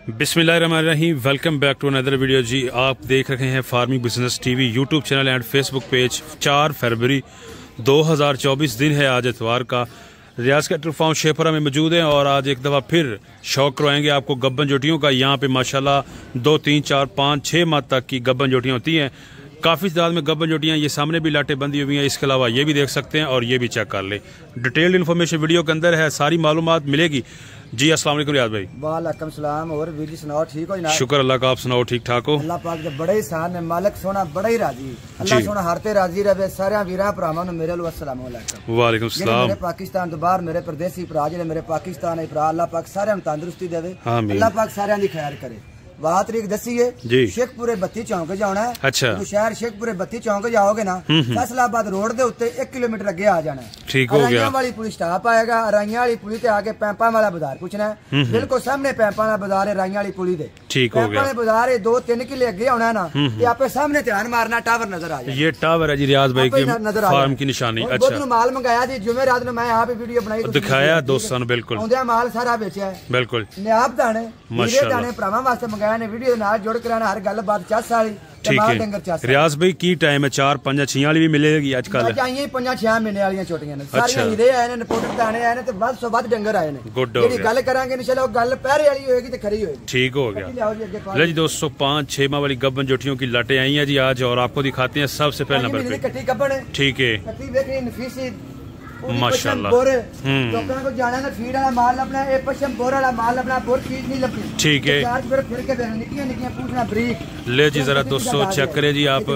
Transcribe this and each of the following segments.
बिस्मिल्लाहिर्रहमानिर्रहीम। Welcome back to another video जी। आप देख रहे हैं farming business TV YouTube channel and Facebook page. 4 फरवरी 2024 दिन है आज इतवार का। रियाज कैटल फार्म शेफरा में मौजूद हैं और आज एक दफ़ा फिर शौक करवाएंगे आपको गब्बन जोटियों का। यहाँ पे माशाल्लाह 2, 3, 4, 5, 6 माह तक की गब्बन जोटियाँ होती हैं। काफ़ी तादाद में गब्बन जोटियाँ, ये सामने भी लाटें बंदी हुई हैं। इसके अलावा ये भी देख सकते हैं और ये भी चेक कर लें। डिटेल्ड इन्फॉर्मेशन वीडियो के अंदर है, सारी मालूमात मिलेगी जी। अस्सलाम वालेकुम रियाज भाई। वालेकुम सलाम। और वीर जी सुनाओ, ठीक हो जनाब? शुक्र अल्लाह का, आप सुनाओ ठीक ठाक हो? अल्लाह पाक दे बड़े एहसान है, मालिक सोना बड़ा ही राजी। अल्लाह सोना हर ते राजी रहे। सारे वीरां भरावां नूं मेरे वालों अस्सलाम वालेकुम। वालेकुम सलाम। मेरे पाकिस्तान तो बाहर मेरे परदेसी भरा जिहड़े मेरे पाकिस्तान दे भरा, अल्लाह पाक सारे नूं तंदुरुस्ती देवे। अल्लाह पाक सारे दी खैर करे। वाह तरीक दसी है शेखपुरे 32 चौंक जाना है। अच्छा, तो शहर शेखपुरे 32 चौंक जाओगे ना, फैसलाबाद रोड दे उत्ते 1 किलोमीटर अगे आ जाना है। ठीक हो गया। वाली पुलिस स्टाप आएगा, अराइयां वाली पुली ते आके पैंपा वाला बाजार पूछना है। बिल्कुल सामने पैंपा वाला बाजार है, अराइयां वाली पुली दे। ठीक हो गया। बाजार है 2-3 किले अगे आना है ना, ते आपे सामने ध्यान मारना, टावर नजर आ जाए। ये टावर है जी रियाज भाई की फार्म की निशानी। अच्छा, माल मंगाया जी जुमेरात में, मैं यहाँ पे वीडियो बनाई दिखाया दोस्तों ने। बिल्कुल आउंदे माल सारा बेचा है। बिल्कुल नियाब दाने दाने भरावां वास्ते ने वीडियो नाल जोड़ कराना, हर गल बात 4 साल। ठीक है रियाज भाई, की टाइम है 4, 5, 6 वाली भी मिलेगी आजकल? 5-6 महीने वाली छोटियां ने, सारियां हीरे आए ने, रिपोर्टर दाने आए ने, ते वध सो वध डंगर आए ने। जेडी गल करांगे इंशाल्लाह गल पहरे वाली होएगी ते खरी होएगी। ठीक हो गया। ले जी दोस्तों, 5-6 माह वाली गब्बन जोटियों की लाटें आई हैं जी आज, और आपको दिखाते हैं सबसे पहले नंबर पे कट्टी गब्बन है। ठीक है, कट्टी देख रही नफीसी माशाल्लाह। लोगों को जाना ना फीड वाला माल अपना, ए पश्चिम बोर वाला माल अपना, बोर चीज नहीं लगती। ठीक है, फिर के निकलियां निकलियां पूछना ब्रीक। ले जी जरा दोस्तों चेक करें जी आप,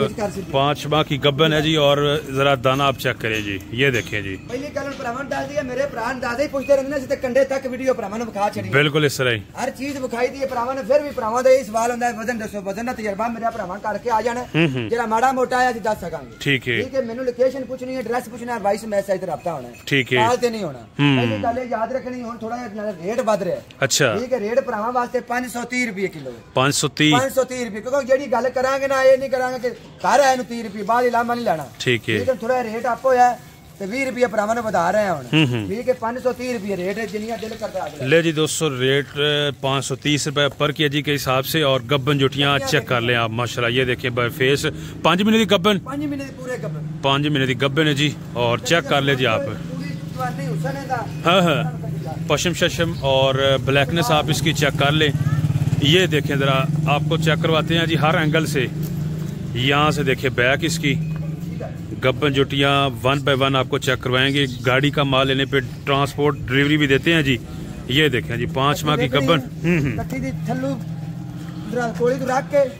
5 माह की गब्बन है जी, और जरा दाना आप चेक करें जी। ये देखें जी, पहली कल भरावन डाल दिया, मेरे भरा दादे पूछते रहने से कंडे तक वीडियो भरावन दिखा छड़ी। बिल्कुल इस तरह ही हर चीज दिखाई दी है भरावन ने। फिर भी भरावन दा सवाल होता है वजन दसो, वजन का तजर्बा मेरा भरावन करके आ जाना, जरा माड़ा मोटा है दस सकांगे। ठीक है, मेनू लोकेशन पूछनी है, एड्रेस पूछना है, वॉइस मैसेज रब्ता होना है। ठीक है, नहीं होना। पहली गल याद रखनी, हुण थोड़ा रेट बढ़ रहा है। अच्छा, ठीक है, रेट भरावां वास्ते 530 रुपये किलो। 530 रुपये, क्योंकि जेडी गल करांगे ना, ये नहीं करांगे कि घर आए 30 रुपये बाद लामा नहीं लेना। ठीक है, थोड़ा रेट अप होया ते 20 रुपये भरावां ने बता रहे हैं। ठीक है, 530 रुपये रेट है, जिन्नियां दिल करदा आ। ले जी दोस्तों, रेट 530 रुपये पर केजी के हिसाब से। और गब्बन जोटियां चेक कर लें आप माशाल्लाह। ये देखें फेस 5 महीने की गब्बन, 5 महीने की पूरे गब्बन, 5 महीने की गब्बन है जी। और चेक कर ले जी आप, हाँ हाँ, पश्चिम शशम और ब्लैकनेस आप इसकी चेक कर लें। ये देखें ज़रा, आपको चेक करवाते हैं जी हर एंगल से। यहाँ से देखें बैक इसकी गब्बन जोटियाँ 1 बाय 1 आपको चेक करवाएंगे। गाड़ी का माल लेने पे ट्रांसपोर्ट डिलीवरी भी देते हैं जी। ये देखें जी 5 माह की गब्बन।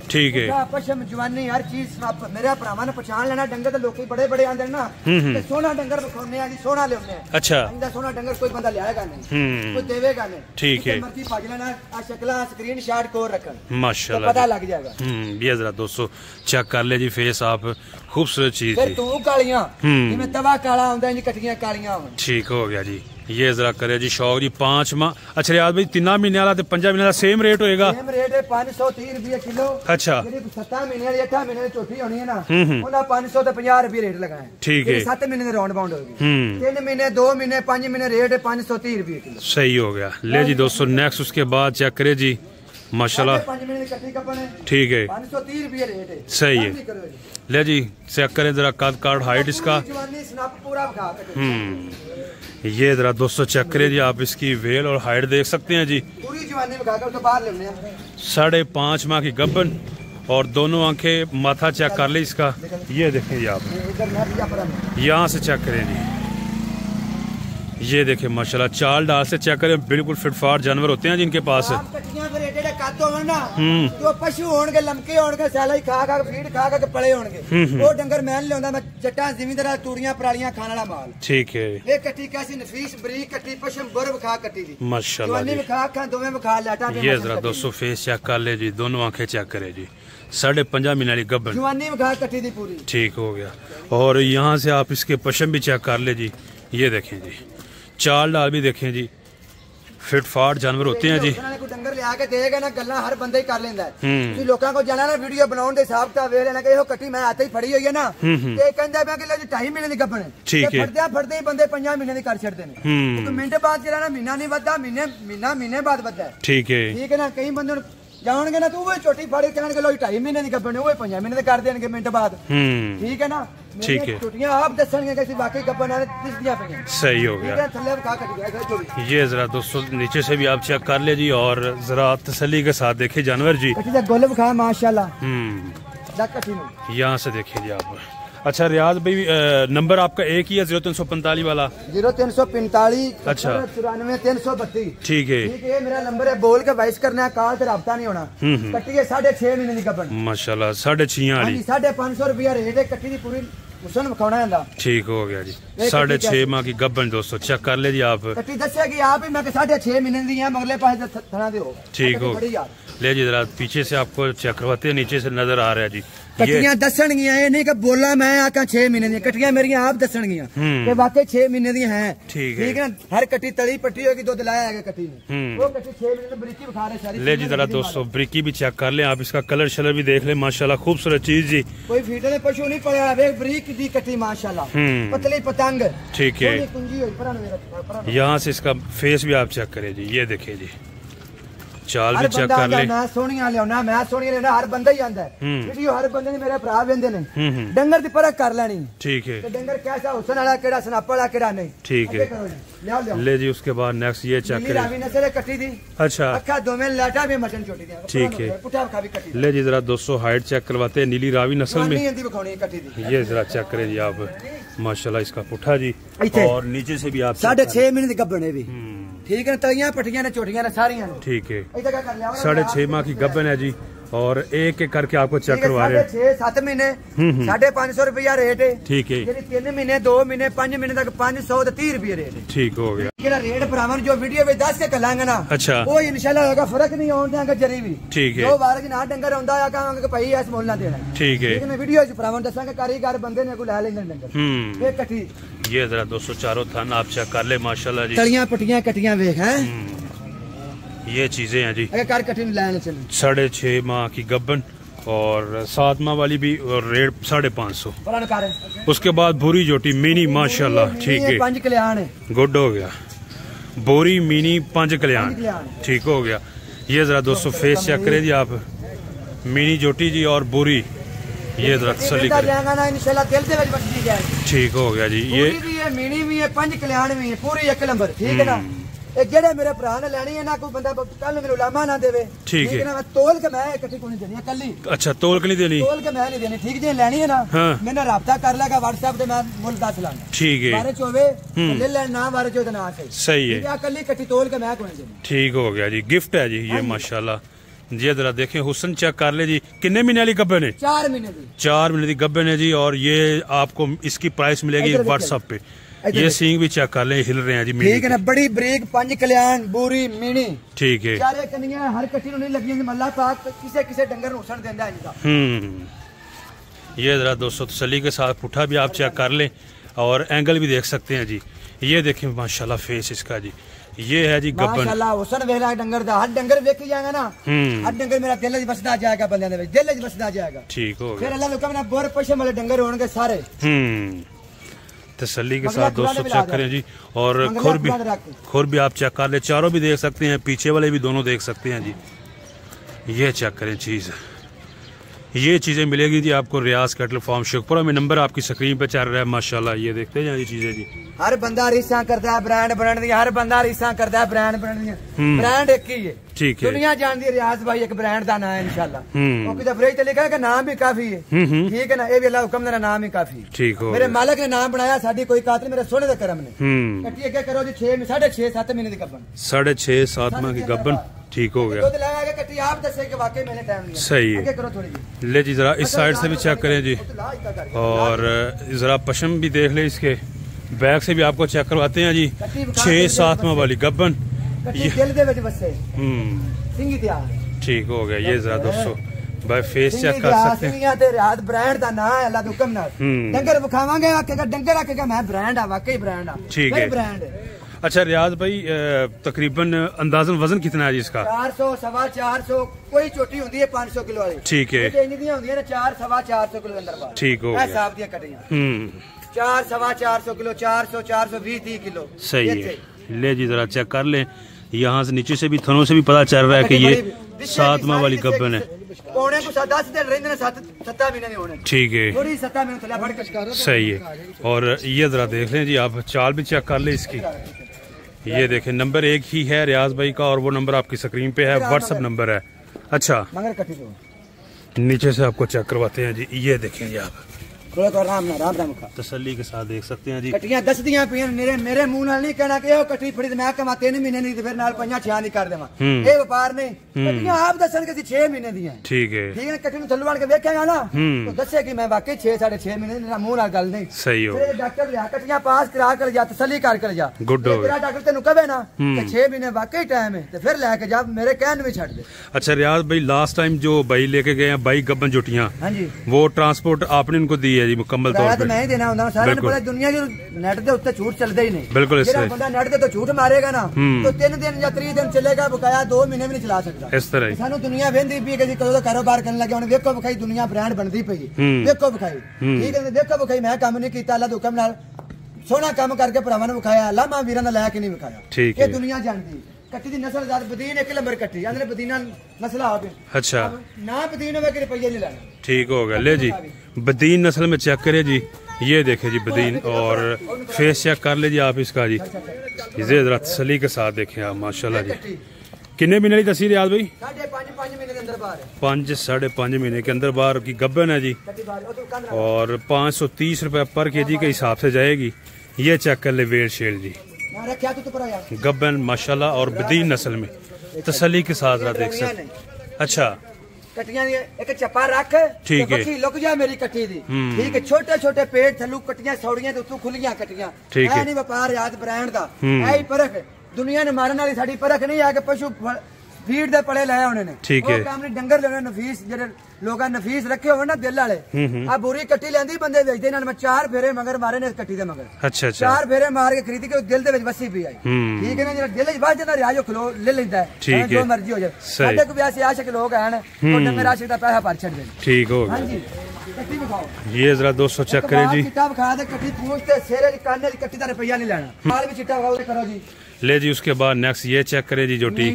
ठीक है, पश्चिम जवानी हर चीज मेरे भरावां ने पहचान लेना। डंगर तो लोग बड़े बड़े आंदे ना, सोना डंगर बखाने जी, सोना लेने। अच्छा, सोना डंगर कोई बंदा लियाएगा नहीं, कोई देवेगा नहीं। ठीक है, मर्जी भज लेना, आ शक्ला स्क्रीन शॉट को रखन माशाल्लाह, पता लग जाएगा। ये जरा दोस्तों चेक कर ले जी फेस आप, खूबसूरत चीज है। तू कालियां जिवें तवा काला होंदा जी, कटियां कालियां। ठीक हो गया जी। ये जरा करे जी शौक जी 5 माह। अच्छा रियाज भाई, 3 महीने वाला 5 महीने वाला सेम रेट होएगा? सेम रेट है, 530 रुपये किलो। अच्छा, 7 महीने वाली 8 महीने की चौथी होनी है ना, उन्हें 550 रुपये रेट लगाए। ठीक है, 7 महीने राउंड बाउंड होगी। 3 महीने, 2 महीने, 5 महीने रेट है 530 रुपये किलो। सही हो गया। ले जी दोस्तों नेक्स्ट उसके बाद चेक करे जी माशाल्लाह। 5 महीने की कट्टी कपन है। ठीक है, 530 रुपये रेट है। सही है। ले जी चेक करें जरा कद काट हाइट इसका। ये जरा दोस्तों चेक करें जी आप, इसकी वेल और हाइट देख सकते हैं जी। पूरी जवानी में खाकर तो बाहर लेने 5.5 माह की गब्बन, और दोनों आंखें, माथा चेक कर ले इसका। ये देखें जी आप, यहाँ से चेक करें जी। ये देखें माशाल्लाह, चाल डाल से चेक करें, बिल्कुल फिटफाट जानवर होते हैं जिनके पास। जो पशु होंगे लमके होंगे, सैलाई खा खा फीड खा खा पले होंगे, वो डंगर मैं लिया। मैं जट्टा जिमींदार तूड़ियां परालियां खाने वाला माल। ठीक है, ये कट्टी कैसी नफीस बरीक कट्टी, पश्चिम बुर विखा कट्टी दी माशाल्लाह, विखा खा दोवें विखा लाटा। ये जरा दोस्तों फेस चेक कर ले जी, दोनों आंखें चेक करे जी। 5.5 महीने वाली गब्बन, जवानी विखा कट्टी दी पूरी। ठीक हो गया। और यहाँ से आप इसके पश्चिम भी चेक कर ले जी। ये देखें जी, चाल डाल भी देखें जी, फिट फाट जानवर होते हैं जी। लिया के देगा ना गल्ला हर बंदा ही कर लेंदा है। तुसीं लोकां को जाना ना वीडियो बनाउण दे हिसाब ता वे लेना कि इहो कट्टी मैं हाथ ही फड़ी हुई है ना ते कहंदा मैं कि ले 2.5 महीने दी गब्बन है ते फड़दे ही बंदे 5 महीने दी कर छड़दे ने। तो मिनट बाद जेड़ा ना महीना नहीं वधदा महीने बाद वधदा है। ठीक है ना। कई बंदे जाओगे ना तो वो छोटी फाड़ी कहने लो 2.5 महीने की गब्बन है वो 5 महीने कर देंगे मिनट बाद। ठीक है ना। ठीक है छुट्टियां आप दसणगे कि वाकई गब्बन है दिसदियां पे। सही हो गया। थल्ले खा कट ये जरा दोस्तों नीचे से भी आप चेक कर ले जी और जरा तसल्ली के साथ देखिए जानवर जी। गोलब खा माशाल्लाह। यहाँ से देखिए जी आप। अच्छा रियाज भाई नंबर आपका एक ही है 0345 वाला 0345। अच्छा 94 ठीक है। ठीक है मेरा नंबर है बोल के वॉइस करना है कॉल पे रब्ता नहीं होना। कट्टी है 6.5 महीने की गब्बन माशाल्लाह 6.5 वाली 550 रुपया रेट है कट्टी की पूरी ठीक हो गया जी 6.5 माह की गब्बन दोस्तों चेक कर ले जी आप। कट्टी दसेगी आप ही मैं 6.5 महीने दी है मगले पास थना दे ठीक हो ले जी जरा पीछे से आपको चेक करवाते हैं नीचे से नजर आ रहा है जी। कट्टियां दसणगियां ये नहीं कि बोला मैं आका 6 महीने दी कट्टियां मेरी आप दसणगियां कि वाकई 6 महीने दी हैं। ठीक है ना। हर कट्टी तली पट्टी होगी दूध लाया है कट्टी ने वो कट्टी 6 महीने में बरीकी बुखा रहे सारी। ले जी जरा दोस्तों बरीकी भी चेक कर ले आप इसका कलर शलर भी देख ले माशाल्लाह खूबसूरत चीज जी। कोई फीडर में पशु नहीं पड़ा बरीक दी कट्टी माशाल्लाह पतली पतंग। ठीक है यहाँ से इसका फेस भी आप चेक करें जी। ये देखिए जी चाल भी चेक कर ले। मैं सोनिया लियाना मैं सोनिया लियाना हर बंदा ही आंदा है वीडियो हर बंदे ने मेरे भरा वेंदे ने डंगर दी परख कर लेनी। ठीक है ते डंगर कैसा हुसन वाला केड़ा सनापा वाला केड़ा नहीं। ठीक है ले जी उसके बाद नेक्स्ट ये चेक करें रावी नस्ल कट्टी दी। अच्छा अखा दो में लाटा भी मटन छोटी दी। ठीक है पुठा खा भी कट्टी ले जी जरा 200 हाइट चेक करवाते हैं नीली रावी नस्ल में ये जरा चेक करें जी आप माशाल्लाह इसका पुठा जी और नीचे से भी आप 6.5 महीने की गब्बन है भी। ठीक है तलियां पटियां ने छोटियां ने सारियां। ठीक है 6.5 माह की गब्बन है जी और एक एक करके आपको चेक करवा रहे हैं। 6-7 महीने 550 रुपया रेट है। ठीक है 3 महीने 2 महीने 5 महीने तक 530 रुपये रेट है। ठीक हो गया रेट भरावन जो वीडियो में 10 के कलांगे ना। अच्छा वो इंशाल्लाह होगा फर्क नहीं होने देंगे जरी भी। ठीक है 2 बार की ना डंगर होंदा है कहांगे कि भाई ऐसे मोल ना देना। ठीक है लेकिन वीडियो च भरावन दसांगे कारीगर बंदे ने को ला लेंगे डंगर ये कट्टी ये जरा 204 थान आप चेक कर ले माशाल्लाह जी। तलियां पटियां कटियां देख हैं ये चीजें हैं जी। 6.5 माह की गब्बन और 7 माह वाली भी और रेट 550। उसके बाद भूरी जोटी मिनी माशाल्लाह। ठीक है 5 कल्याण गुड हो गया बोरी मिनी 5 कल्याण ठीक हो गया। ये जरा 200 फेस चेक करें जी आप मिनी जोटी जी और बोरी ये जरा तसल्ली ठीक हो गया जी। ये मिनी भी है 5 कल्याण भी है पूरी 1 नंबर। ठीक है ना। जेड़े मेरे भरा ने लेनी है ना कोई बंदा कल मेरे उलामा ना देवे। ठीक है ना तोल के मैं इकट्ठी को नहीं देनी है कल ही। अच्छा तोल के नहीं देनी तोल के मैं नहीं देनी। ठीक है लेनी है ना मैंने राब्ता कर लेगा व्हाट्सएप पे मैं मुल 10 लाना। ठीक है बारे चोवे ले ले ना बारे चो ना सही है कल ही इकट्ठी तोल के मैं को नहीं देनी। ठीक हो गया जी गिफ्ट है जी ये माशाल्लाह जी। जरा देखें हुसन चेक कर ले जी कितने महीने वाली गब्बन है 4 महीने की 4 महीने की गब्बन है जी और ये आपको इसकी प्राइस मिलेगी व्हाट्सएप पे। ये सींग भी चेक कर ले हिल रहे हैं जी। ठीक है ना बड़ी ब्रेक 5 कल्याण बोरी मिनी। ठीक है चारे कनियां हर कट्टी नहीं लगी मल्ला पाक किसे किसे डंगर हुसन देंदा है इनका। ये जरा 200 तसल्ली के साथ पुठा भी आप चेक कर ले और एंगल भी देख सकते हैं जी। ये देखें माशाल्लाह फेस इसका जी ये है जी गब्बन माशाल्लाह हुसन वेला डंगर दा हर डंगर वेख जाएगा ना हर डंगर मेरा दिल च बसदा जाएगा बंदे दे विच दिल च बसदा जाएगा। ठीक हो गया फिर अल्लाह लोकां ने बोर पशम वाले डंगर होणगे सारे। तसल्ली के साथ 200 चेक करें जी और खुर भी आप चेक कर ले चारों भी देख सकते हैं पीछे वाले भी दोनों देख सकते हैं जी। ये चेक करें चीज ये चीजें मिलेगी जी आपको रियाज कैटल फार्म शेखपुरा में। नंबर आपकी स्क्रीन पे चल रहा है माशाल्लाह ये देखते हैं ये चीजें जी। हर बंदा रीसा करता है ब्रांड बनने दी हर बंदा रीसा करता है ब्रांड बनने दी ब्रांड एक ही है। ठीक है दुनिया जानती है रियाज भाई एक ब्रांड का नाम है इंशाल्लाह। क्योंकि जब फ्रिज लिखा है कि नाम भी काफी है। ठीक है ना ये भी अल्लाह हुक्म का नाम ही काफी। ठीक हो मेरे मालिक ने नाम बनाया साडी कोई कातिल मेरे सोने का करम ने। कट्टी क्या करो जी 6.5-7 महीने की गब्बन 6.5-7 माह की गब्बन। ठीक हो गया सही है। ले जी जरा इस साइड से भी चेक करें जी और जरा पशम भी देख ले इसके बैक से भी आपको चेक करवाते हैं जी। 6-7 माह वाली गब्बन ठीक हो गया। ये जरा 200 भाई फेस चेक कर सकते हैं ब्रांड का नाम है अल्लाह हुक्म नाल डंगर विखावांगे आखेगा डंगर आखेगा मैं ब्रांड आ वाकई ब्रांड आ। ठीक है ब्रांड अच्छा रियाज भाई तकरीबन अंदाजन वजन कितना है जी इसका? 400 सवा 400, कोई छोटी होती है 500 किलो वाली। ठीक है, 4 सवा 400 किलो अंदर। ठीक हो हिसाब दिया कटियां। 4 सवा 400 किलो, 400 420 30 किलो। सही है। ले जी जरा चेक कर ले, यहाँ से नीचे से भी थनों से भी पता चल रहा है कि ये 7 माह वाली गब्बन है। ठीक है, सही है। और ये जरा देख लें जी, आप चाल भी चेक कर ले इसकी। ये देखें नंबर 1 ही है रियाज भाई का, और वो नंबर आपकी स्क्रीन पे है, व्हाट्सएप नंबर है। अच्छा नीचे से आपको चेक करवाते हैं जी। ये देखें जी, आप राम तसल्ली के साथ देख सकते हैं जी। कटियां दसदियां पियां, मेरे मुंह नाल नहीं कहना कि कटी फड़ी मैं कमा 3 महीने नहीं, फिर नाल 5-6 नहीं कर देवा। ये व्यापार नहीं, कटियां आप दसन कि 6 महीने दी हैं। ठीक है, ठीक है। कटी नु थल्लू आण के वेखेगा ना तो दसे कि मैं वाकई 6-6.5 महीने मेरा मुंह नाल गल नहीं। सही हो। डॉक्टर लिया कटियां पास करा कर जा, तसल्ली कर जा। गुड हो गया। डॉक्टर तेन कहे ना कि 6 महीने वाकई टाइम है तो फिर लेके जा, मेरे कहने में छड़ दे। अच्छा रियाज भाई, लास्ट टाइम जो भाई लेके गए हैं 22 गब्बन जुटियां, वो ट्रांसपोर्ट आपने उनको दी है जी मुकम्मल तौर पे? मैं ही देना होता सारे पूरी दुनिया जो नेट के उत्ते झूठ चलता ही नहीं। बिल्कुल, बंदा नेट के तो झूठ मारेगा ना तो 3 दिन या 3 दिन चलेगा, बकाया 2 महीने भी नहीं चला सकता। इस तरह सानू दुनिया वेंदी पी कि कदों कारोबार करने लगे, हुण वेखो बखाई दुनिया ब्रांड बनती पई। वेखो बखाई, ठीक है, देखो बखाई मैं काम नहीं किया, अल्लाह दे हुक्म नाल सोना काम करके भरावां नूं विखाया, लामा वीरां दा लै के नहीं विखाया। ये दुनिया जानती। कट्टी दी नस्ल ज़ात बदीन 1 नंबर कट्टी, अंदर बदीना नस्ल आ गई। अच्छा, ना बदीन होवे कि रुपया नहीं लेना। ठीक हो गया। ले जी बदीन नस्ल में चेक करे जी, ये देखे जी बदीन, और फेस चेक कर ले जी आप इसका जी। ये जरा तसल्ली के साथ देखें आप, माशाल्लाह जी। किन्ने महीने की दसी रियाज भाई? 5 साढ़े 5 महीने के अंदर बाहर की गब्बन है जी, और 530 रुपए पर केजी के हिसाब से जाएगी। ये चेक कर ले वेट शेल जी, गब्बन माशाल्लाह, और बदीन नस्ल में तसल्ली के साथ देख सकते। अच्छा कटियां एक चप्पा रख, ठीक है, लुक जा मेरी कट्टी दी। ठीक है, छोटे छोटे पेट थल्लू कटियां सौड़ियां ते उत्तों खुलियां कटियां। ठीक है, नहीं व्यापार याद ब्रांड दा ऐ परख दुनिया ने मारन वाली साडी परख नहीं है कि पशु फीड दे पड़े लाए होने ने। ठीक है, काम नहीं डंगर लेने नफीस जेडे लोग नफीस रखे हो ना दिल वाले, आ बुरी कट्टी लेंदी बंदे बेचदे ना। मैं 4 फेरे मगर मारे ने कट्टी दे मगर। अच्छा 4 फेरे मार के खरीद के दिल दे विच वसी पई आई। ठीक है ना, जेड़ा दिल विच बस जांदा रियाजो खलो ले लेंदा है, जो मर्जी हो जाए। साडे को भी ऐसे आशिक लोग हैं तो डंगर आशिक दा पैसा भर छड़ दे। ठीक हो गया। हां जी, कट्टी दिखाओ। ये जरा 200 चेक करें जी। किताब खा दे कट्टी पूछते सेरे दी काने दी कट्टी दा रुपया नहीं लेना। माल भी चिट्टा खाओ करो जी। ले जी उसके बाद नेक्स्ट ये चेक करें जी, जोटी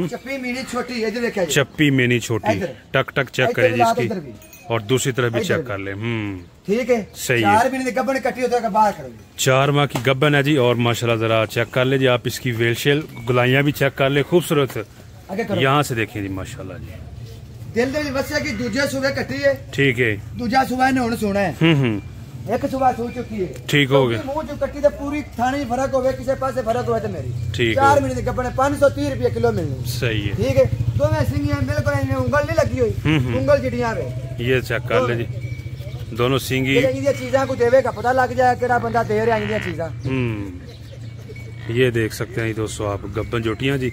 चप्पी मीनी छोटी है, देखिए चप्पी मीनी छोटी, टक टक चेक करें जी इसकी, और दूसरी तरफ भी चेक कर ले। ठीक है, सही है। 4 महीने की गब्बन कट्टी होता है, बाहर करो। 4 माह की गब्बन है जी, और माशाल्लाह जरा चेक कर ले जी आप इसकी वेलशेल गुलाइयां भी चेक कर ले, खूबसूरत। यहाँ से देखें जी माशाल्लाह जी, दिल दे वसिया की दूजे सुबह कट्टी है। ठीक है, दूजा सुबह ने हुण सोना है। एक सुबह सो चुकी है। ठीक हो गया। मुंह जो कट्टी दे पूरी थाने फर्क होवे, किसी पासे फर्क होवे तो मेरी। ठीक है, 4 महीने की गब्बन 530 रुपए किलो मिलनी। सही है। ठीक है, दोवें सिंगियां बिल्कुल उंगल नहीं लगी हुई, उंगल जिडियां वे। ये चेक कर ले जी, दोनों सिंगी। ये चीज़ां को देवे का पता लग जाए केड़ा बंदा दे रहा है ये चीज़ां। ये देख सकते हैं दोस्तों आप गब्बन जोटियां जी,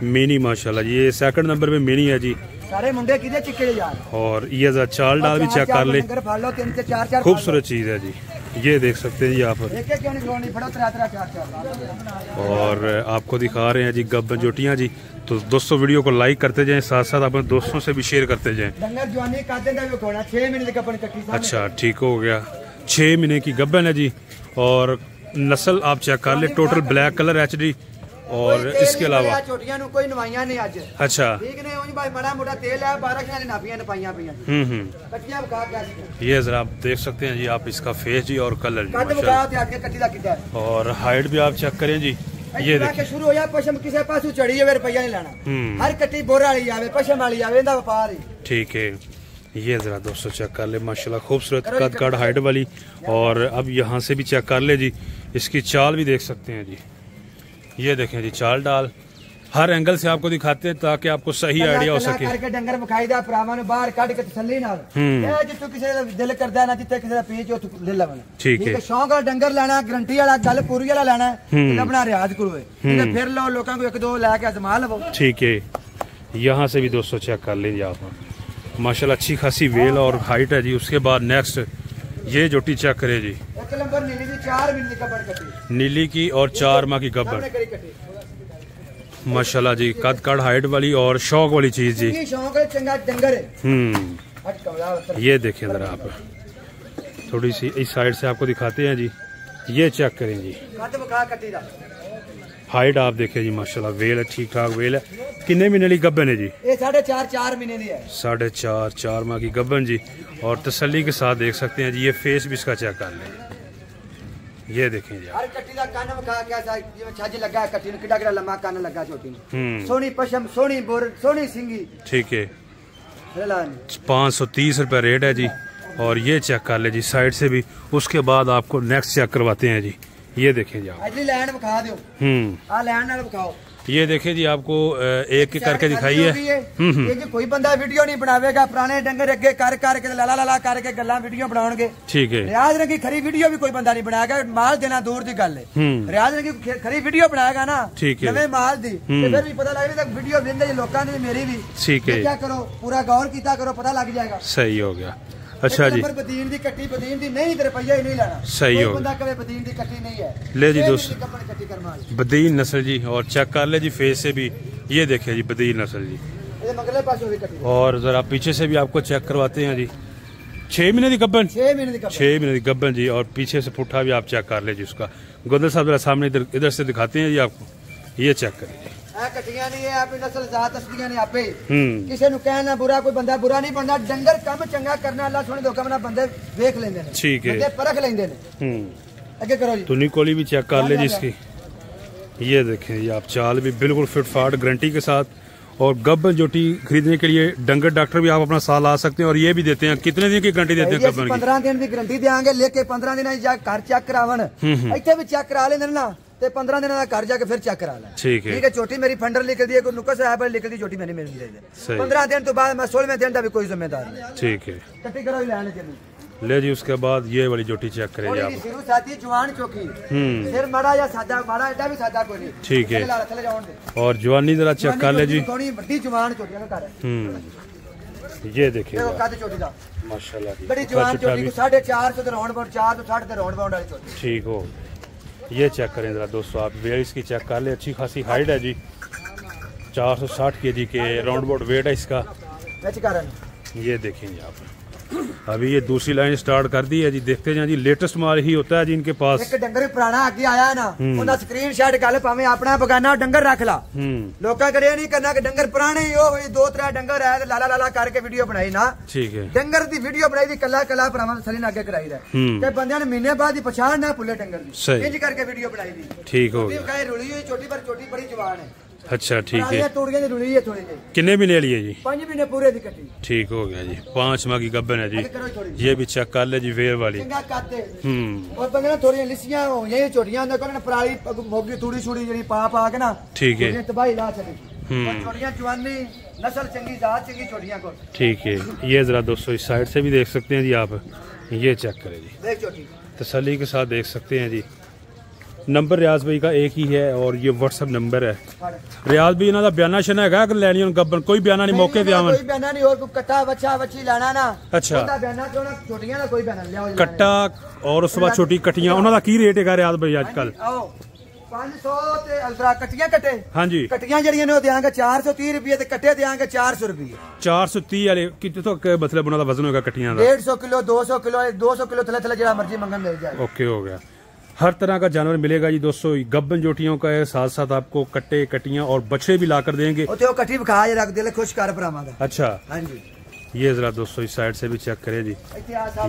मिनी माशाल्लाह जी। ये सेकंड नंबर पे मिनी है जी। सारे मुंडे किधर चिक्के यार। और ये जरा चाल डाल भी चेक कर ले, खूबसूरत चीज है जी। ये देख सकते हैं जी आप, और आपको दिखा रहे हैं जी गब्बन जोटियां जी। तो दोस्तों वीडियो को लाइक करते जाएं, साथ साथ अपने दोस्तों से भी शेयर करते जाएं। अच्छा, ठीक हो गया। 6 महीने की गब्बन है जी, और नस्ल आप चेक कर ले, टोटल ब्लैक कलर HD, और इसके अलावा छोटियां नु कोई नवाइयां नहीं आज। अच्छा, ठीक नहीं ओनी भाई बड़ा मोटा तेल है, 12 नापियां नपाइयां पियां। कट्टियां बका के ये जरा आप देख सकते हैं जी आप इसका फेस जी और कलर जी माशाल्लाह, और हाइट भी आप चेक करें जी। ये देखिए शुरू होया पशम किसी पासू चढ़ी है, रुपया नहीं लेना। हर कट्टी बोरा वाली आवे, पशम वाली आवे, इंदा व्यापार ही। ठीक है, ये जरा दोस्तों चेक कर ले माशाल्लाह, खूबसूरत कद काट हाइट वाली। और अब यहाँ से भी चेक कर ले जी, इसकी चाल भी देख सकते हैं जी। ये देखें जी चाल डाल, हर एंगल से आपको दिखाते हैं ताकि आपको सही आइडिया हो सके। करके डंगर विखाई दा भरावां ने बाहर काट के तसल्ली नाल, जित्थों किसी दा दिल करदा है ना, जिथे किसी दा पीच उत्थों ले लवण। ठीक है, शौक वाला डंगर लेना, गारंटी वाला, गल पूरी वाला लेना है ते अपना रियाज करो, फिर लो लोकां को 1-2 लेके आजमा लवो। ठीक है, यहाँ से भी दोस्तों चेक कर लीजिए आप, माशाल्लाह अच्छी खासी वेल और हाइट है जी। उसके बाद नेक्स्ट ये जोटी चेक करे जी, 1 नंबर नीली दी 4 महीने की गब्बर कटी, नीली की और 4 माह की गब्बर माशाल्लाह जी। कद कड़ हाइट वाली और शौक वाली चीज जी। शौक है, चंगा डंगर है। ये देखिए जरा आप, थोड़ी सी इस साइड से आपको दिखाते हैं जी। ये चेक करें जी, हाइट आप देखें जी माशाल्लाह। वेल है, ठीक ठाक वेल है। किन्ने महीने की गब्बन है जी? ये 4.5 महीने की है। 4.5 माह की गब्बन जी। और तसल्ली के साथ देख सकते हैं जी। ये फेस भी इसका चेक कर लें, ये देखें जी। हर कट्टी दा कान विखा कैसा जिवें छज लगा है, कट्टी नु किड्डा किड्डा लम्मा कान लगा छोटी नु। सोनी पशम, सोनी बोर, सोनी सिंगी। ठीक है, 530 रुपए रेट है जी। और ये चेक कर ले जी साइड से भी। उसके बाद आपको नेक्स्ट चेक करवाते हैं जी। ये देखें जी आप, अगली लाइन विखा दो। आ लाइन नाल विखाओ। ये देखें जी, आपको एक एक करके दिखाइए। ये जी कोई बंदा वीडियो नहीं बनावेगा, पुराने डंगर अगे कर के लाला लाला करके गल्ला वीडियो बनाउणगे। ठीक है, रियाज रंगी खरी वीडियो भी कोई बंदा नहीं बनाएगा। माल देना दूर दी गल है। रियाज रंगी खरी वीडियो बनाएगा ना, ठीक है, नवे माल दी ते फिर भी पता लगेगा वीडियो वेंदे लोकां ने, मेरी भी। ठीक है, क्या करो, पूरा गौर कीता करो, पता लग जाएगा। सही हो गया। अच्छा जी, बदीन दी कट्टी, बदीन दी नहीं, तेरे रुपया ही नहीं लेना। सही हो, बंदा कहे बदीन दी कट्टी नहीं है। ले जी दोस्त, बदीन नस्ल जी। और चेक कर ले जी फेस से भी। ये देखे जी बदीन नस्ल जी। और जरा पीछे से भी आपको चेक करवाते हैं जी। 6 महीने की गब्बन, 6 महीने की गब्बन जी। और पीछे से पुट्ठा भी आप चेक कर ले जी उसका। गोदर साहब जरा सामने इधर से दिखाते हैं जी आपको। ये चेक करिए, कटियां नहीं है आप नस्ल जात असलियां नहीं आपे। किसी नु कहना बुरा, कोई बंदा बुरा नहीं बनता। डंगर काम चंगा करना अल्लाह सोने धोखा बना बंदे देख लेंदे ने। ठीक है, बंदे परख लेंदे ने। आगे करो जी। तुनी कोली भी चेक कर ले जी इसकी। ये देखें जी आप, चाल भी बिल्कुल फिट फाट गारंटी के साथ। और गब्बन जोटी खरीदने के लिए डंगर डॉक्टर भी आप अपना साल आ सकते हैं। और ये भी देते हैं, कितने दिन की गारंटी देते हैं गब्बन की? 15 दिन की गारंटी देंगे, लेके 15 दिन घर चेक करावन। इतने भी चेक करा लेंदे ना ते 15 दिन का घर जाके फिर चेक करा ला। ठीक है, छोटी मेरी फंडर लिख दी, नुकस है पर लिख दी, छोटी मैंने मिल जाएगी। 15 दिन तो बाद मैं 16वें दिन का भी कोई जिम्मेदार नहीं। ठीक है, कट्टी करो ले जी। उसके बाद ये वाली जोटी चेक करेंगे आप। साथी जवान चौकी, सिर माड़ा या सादा, माड़ा एडा भी सादा कोई नहीं। ठीक है, और जवानी जरा चेक कर ले जी। थोड़ी बड़ी जवान चोटी ना कर। ये देखिए माशाल्लाह, बड़ी जवान चोटी 450 ते राउंड अबाउट 460 ते राउंड अबाउट वाली चोटी। ठीक हो, ये चेक करें जरा दोस्तों आप। वेट इसकी चेक कर ले, अच्छी खासी हाइट है जी। 460 kg के राउंड अबाउट वेट है इसका। ये देखेंगे आप, अभी ये दूसरी लाइन स्टार्ट कर दी है जी। देखते हैं जी, लेटेस्ट माल ही होता है जी इनके पास। एक डंगर पुराना आगे आया है ना, उनका स्क्रीनशॉट कर ले, भाਵੇਂ अपना बगाना डंगर रख ला। लोका करे नहीं करना कि डंगर पुराने ही हो, 2-3 डंगर है तो लाला लाला करके वीडियो बनाई ना। ठीक है, डंगर दी वीडियो बनाई दी कला कला भरावां सली ना आगे कराई दा ते बंदे ने महीने बाद ही पहचान ना भुले डंगर दी, इंज करके वीडियो बनाई दी। ठीक हो गया, रुली हुई छोटी पर छोटी बड़ी जवान है। अच्छा ठीक है, कितने महीने वाली है जी? 5 महीने पूरे दी कटी। ठीक हो गया जी, 5 माह की गब्बन है जी। ये भी चेक कर ले जी, वेर वाली। और बंदे थोड़ी लिसियां हो ये छोटियां अंदर पराली मोगी थोड़ी छुड़ी जी पा पा के ना। ठीक है, तबाही ला चली छोटियां जवानी नस्ल चंगी जात चंगी छोटियां को। ठीक है, ये जरा दोस्तों इस साइड से भी देख सकते हैं जी आप। ये चेक करें जी, देख छोटी तसल्ली के साथ देख सकते हैं जी। नंबर रियाज भाई का एक ही है और ये व्हाट्सएप नंबर है। रियाज भाई इन्होंने बयाना शना है लैनी गब्बन? कोई बयाना नहीं, मौके पे आवन। कोई बयाना नहीं, और कट्टा बच्चा बच्ची लाना ना। अच्छा, बयाना छोटियां ना कोई बयाना लिया कट्टा और उस बाद छोटी कटियां, उन्होंने की रेट है रियाज भाई आजकल? 500 ते अल्ट्रा कटियां कटे। हाँ जी, कटियां जड़ियां ने देंगे 430 रुपये ते कट्टे देंगे 400 रुपये। 430 वाले कितने तो मतलब उन्होंने वजन होगा कटियां का? 150 किलो 200 किलो 200 किलो थले थले जरा मर्जी मंगन मिल जाए। ओके हो गया, हर तरह का जानवर मिलेगा जी दोस्तों। गब्बन जोटियों का है, साथ साथ आपको कट्टे कटियां और बछड़े भी ला कर देंगे। कटी खा रख दे खुश कर भरावां। अच्छा हाँ जी, ये जरा दोस्तों इस साइड से भी चेक करें जी।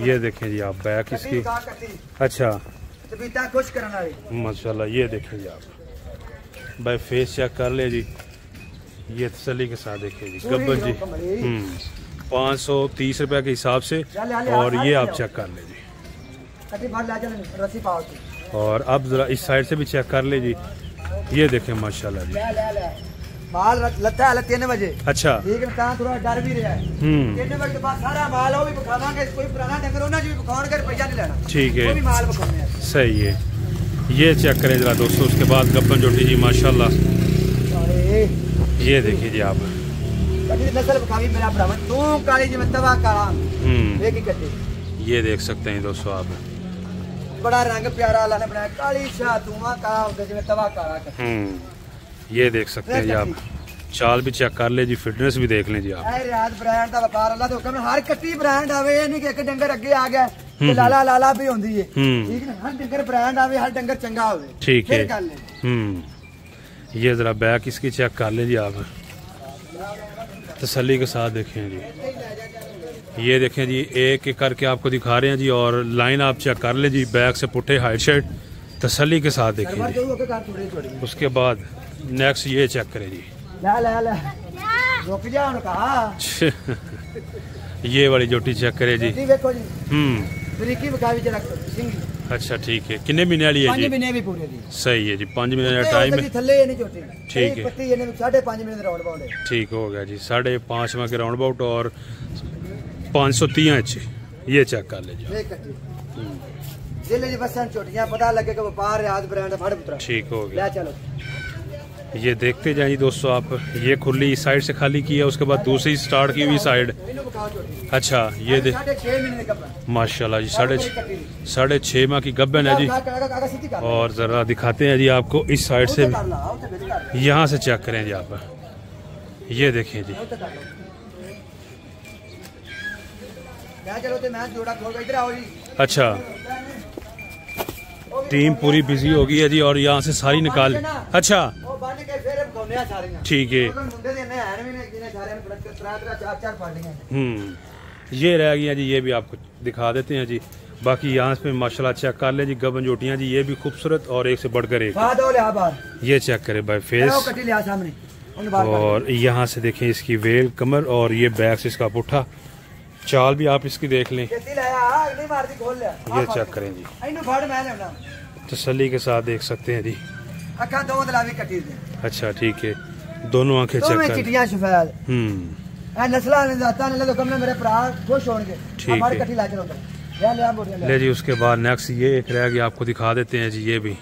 ये देखें जी आप, बैक इसकी। अच्छा खुश करना माशाल्लाह। ये देखें जी आप, भाई फेस चेक कर ले जी। ये तसल्ली के साथ देखें जी गब्बन जी। 530 रुपए के हिसाब से। और ये आप चेक कर ले जी। और अब जरा इस साइड से भी चेक कर ले जी। ये देखें माशाल्लाह जी, माल लता है 3 बजे। अच्छा ठीक है, थोड़ा डर भी रहा है। 3 बजे के बाद सारा माल वो भी बखावांगे। कोई पुराना डंगर होना जो भी बखावांगे, पैसा नहीं लेना। ठीक है, भी माल बखाने सही है। ये चेक करें जरा दोस्तों। उसके बाद गब्बन जोटी जी माशाल्लाह। ये देखिए जी आप, नस्ल बखावी मेरा भरा तू काली जी में तवा काला। ये देख सकते हैं दोस्तों आप, बड़ा रंग प्यारा अल्लाह ने बनाया, काली शाह धुआं काला होता जिवें तवा काला। ये देख सकते हैं जी आप, चाल भी चेक कर ले जी, फिटनेस भी देख लें जी आप। रियाज ब्रांड का व्यापार अल्लाह दे हुक्म, हर कट्टी ब्रांड आवे, ये नहीं कि एक डंगर अगे आ गया ते लाला लाला भी होंदी है, ठीक है। हर डंगर ब्रांड आवे, हर डंगर चंगा होवे, ठीक है। ये जरा बैक इसकी चेक कर ले जी आप, तसल्ली के साथ देखें जी। ये देखें जी, एक एक करके आपको दिखा रहे हैं जी, और लाइन आप चेक कर ले जी, बैक से पुट्ठे हाइट शर्ट तसल्ली के साथ देखें जी। उसके बाद नेक्स्ट ये चेक करें जी, ये वाली जोटी चेक करे जी। अच्छा ठीक है, कितने महीने वाली है जी? 5 महीने भी पूरे दी। सही है जी, 5 महीने का टाइम है। ठीक है, 5.5 महीने राउंड अबाउट है। ठीक हो गया जी, 5.5 माह के राउंड अबाउट और 530 इंच। ये चेक कर ले जी। पता लगे कि व्यापार रियाज ब्रांड फड़ पुत्रा। ठीक हो गया, चलो ये देखते जाइए दोस्तों आप। ये खुली इस साइड से खाली की है, उसके बाद दूसरी स्टार्ट की हुई साइड। अच्छा ये देख माशाल्लाह जी, 6.5 माह की गब्बन है जी। और जरा दिखाते हैं जी आपको इस साइड से, यहाँ से चेक करें जी आप। ये देखें जी, अच्छा टीम पूरी बिजी हो गई है जी, और यहाँ से सारी निकाल। अच्छा ठीक है, ये रह गई है जी, ये भी आपको दिखा देते हैं जी। बाकी यहाँ पे माशाल्लाह चेक कर ले जी, गबन जोटियाँ जी, ये भी खूबसूरत और एक से बढ़कर एक। ये चेक करे भाई फेस, और यहाँ से देखें इसकी वेल कमर, और ये बैक से इसका पुट्ठा। चाल भी आप इसकी देख लें, ये चेक करें जी, तसल्ली के साथ देख सकते हैं जी। अच्छा ठीक है, दोनों आंखें चेक कर। ठीक है, ले जी। उसके बाद नेक्स्ट ये एक रह गया, आपको दिखा देते हैं जी। ये भी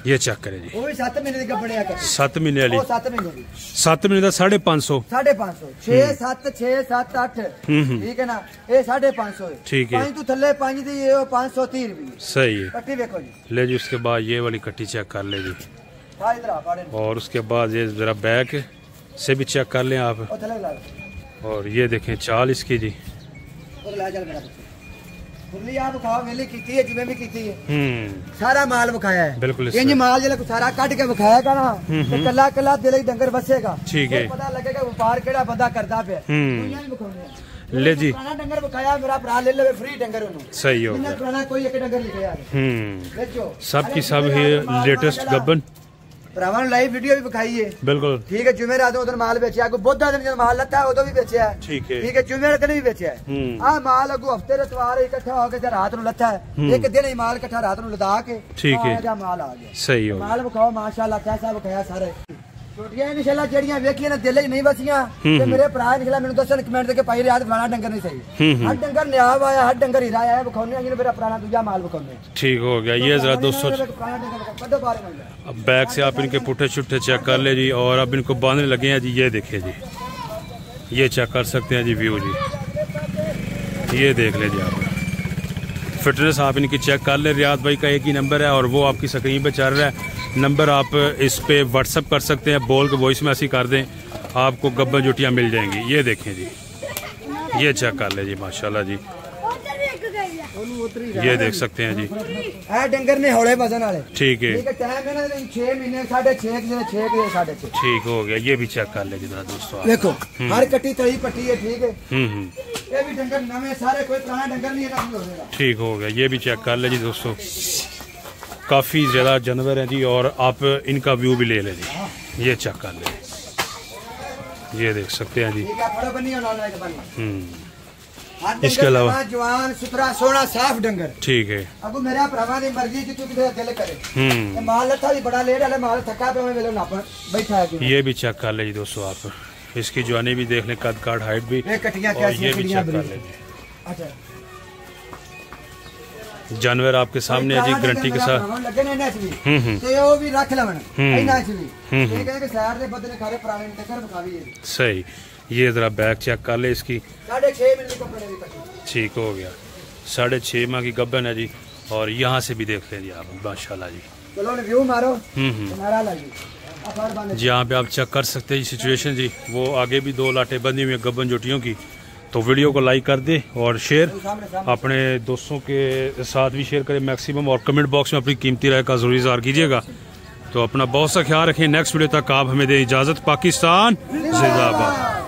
ये चेक करें जी, 7 महीने की गब्बन है। 7 महीने वाली, 7 महीने की, 7 महीने का 550, 550, 6 7 6 7 8, ठीक है ना। ये 550 है, ठीक है। 5 तो थल्ले 5 दी, ये 530 रुपए। सही है, कट्टी देखो जी। ले जी। उसके बाद ये वाली कट्टी चेक कर ले जी, और उसके बाद ये जरा बैक से भी चेक कर लें आप। और ये देखें चाल इसकी जी, सारा माल बखाया है, बिल्कुल। इंज माल जो सारा कट के बखाया ना, कला कला दिल डंगर बसेगा, ठीक है। पता लगेगा व्यापार केड़ा बंदा करदा पे। ले जी, डंगर बखाया मेरा भरा ले ले फ्री डंगर। सही हो गया, कोई एक डंगर लिखा सब की सब है लेटेस्ट गब्बन। भरावां लाइव वीडियो भी बखाई है, बिल्कुल ठीक है। जुमेरात उधर माल बेचा, बुध दिन जब माल लता है उदो भी बेचा है, ठीक है। ठीक है, जुमेरात दिन भी बेचा है। आ माल अगू हफ्ते इतवार इकट्ठा होकर रात ਨੂੰ लता है, एक दिन ही माल इकट्ठा रात ਨੂੰ लदा के, ठीक है, माल आ गया। सही हो, माल बखाओ माशाल्लाह, कैसा बखाया सारे। छोटियां इंशाल्लाह जेड़ियां वेखियां ना दिल च नहीं बसियां, ते मेरे भरा निकला मैनू दसन कमेंट दे के भाई रियाज फलाना डंगर नहीं सही। हर डंगर न्याब आया, हर डंगर हीरा आया, बखाउने जिन्हें मेरा पुराना दूजा माल बखाउने। ठीक हो गया, ये जरा दोस्तों अब बैक से आप इनके पुट्ठे छुट्टे चेक कर ले जी, और अब इनको बांधने लगे हैं जी। ये देखिए जी, ये चेक कर सकते हैं जी व्यू जी, ये देख ले जी आप। फिटनेस आप इनकी चेक कर ले। रियाज भाई का एक ही नंबर है, और वो आपकी स्क्रीन पे चल रहा है नंबर, आप इस पे व्हाट्सअप कर सकते हैं, बोल के वॉइस मैसेज कर दें, आपको गब्बन जुटियाँ मिल जाएंगी। ये देखें जी, ये चेक कर ले जी, माशाल्लाह जी, ये देख सकते हैं जी। डंगर ने हौले वजन वाले, ठीक है। 6 महीने 6.5 ठीक हो गया। ये भी चेक कर ले जी दोस्तों, देखो हर कट्टी तली पट्टी है, ठीक है। ये भी डंगर नवे सारे, कोई पुराना डंगर नहीं है। ठीक हो गया, ये भी चेक कर ले जी दोस्तों। काफी ज्यादा जानवर हैं जी, और आप इनका व्यू भी ले ले जी, ये चेक कर ले, ये देख सकते हैं जी। इसके अलावा जवान सुथरा सोना साफ डंगर, ठीक है। अब मेरा भरावां दी मर्जी जितू किते दिल करे। माल लथा भी बड़ा लेट वाले माल थका पे वेले नापन बैठा है। ये भी चेक कर ले जी दोस्तों आप, इसकी जवानी भी देख लें, कद काट हाइट भी, ये भी चेक कर ले जी। अच्छा, जानवर आपके सामने है जी, गारंटी के साथ। सही, ये जरा बैक चेक कर ले इसकी। 6.5 महीने, ठीक हो गया, 6.5 माह की गब्बन है जी, और यहाँ से भी देख लें जी आप, माशाल्लाह जी। चलो रिव्यू मारो। जी यहाँ पे आप चेक कर सकते हैं सिचुएशन जी। वो आगे भी 2 लाटें बंधी हुई हैं गब्बन जोटियों की। तो वीडियो को लाइक कर दे और शेयर अपने दोस्तों के साथ भी शेयर करें मैक्सिमम, और कमेंट बॉक्स में अपनी कीमती राय का जरूर इज़हार कीजिएगा। तो अपना बहुत सा ख्याल रखें। नेक्स्ट वीडियो तक आप हमें दें इजाज़त। पाकिस्तान जिंदाबाद।